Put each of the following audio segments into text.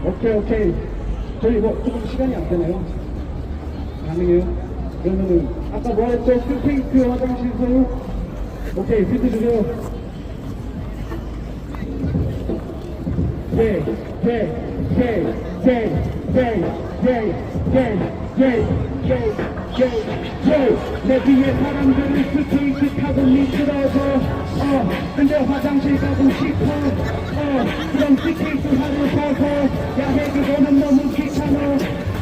오케이. 저희 뭐 조금 시간이 안 되나요? 가능해요? 그러면은 아까 뭐 했죠? 스케이트 화장실 소유? 오케이, 비트 주세요. 내 뒤에 사람들이 스케이트 타고 미끄러져. 근데 화장실 가고 싶어. 그럼 스케이트 하루 서서 야해 그거는 너무 귀찮아.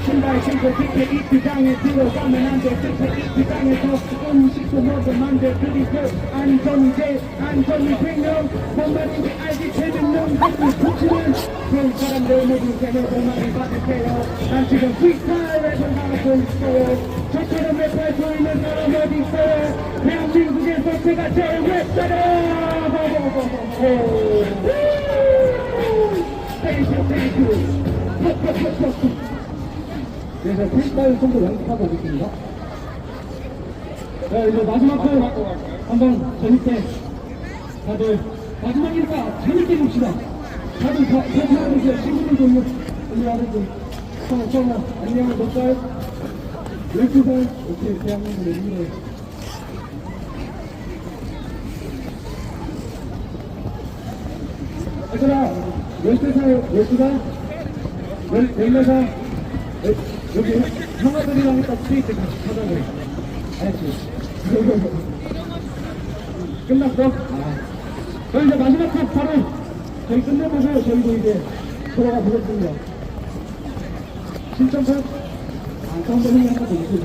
신발 신고 스케이트장에 들어가면 안돼. 스케이트장에서 음식도 먹으면 안돼. 그리고 안전이 되면 뭔 말인지 알지. 재밌는 것을 붙이면 그런 사람들 모두 새해 복 많이 받으세요. 난 지금 프리스타일 랩을 하고 있어요. 저처럼 랩할 수 있는 사람 어디 있어요? 대한민국에서 제가 제일 랩사람. 그래서 프리스타일 정도 연습하고 오겠습니다. 자, 이제 마지막 거 한번 재밌게 다들 마지막이니까 재밌게 봅시다. 다들 하세요. 친구들도 일로 하는데 성우 안녕 몇 살? 12살? 오케이, 대한민국의 미래. 얘들아, 13살, 12살? 14살? 여기 형아들이랑 딱 스테이트 같이 타자고. 알았지? 끝났어? 그럼 이제 마지막 컷 바로 저희 끝내보고 저희도 이제 돌아가 보겠습니다. 신청곡? 한번 형이 하나 더 있어요.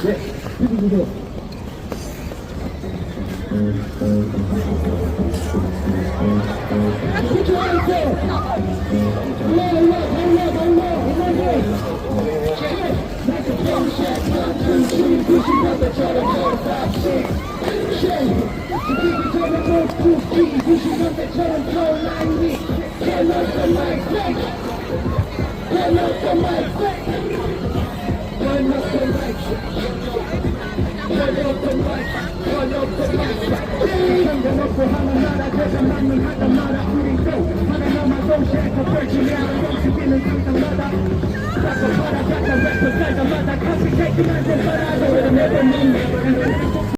네, 해주세요. 상관없고 하는 나라 제가 맞는 하던 나라 우리도 하나만 동시에 펼치며 움직이는 상상마다 자꾸 바라 자꾸 랩을 살자마다 카피 테이크만 좀 바라도 내가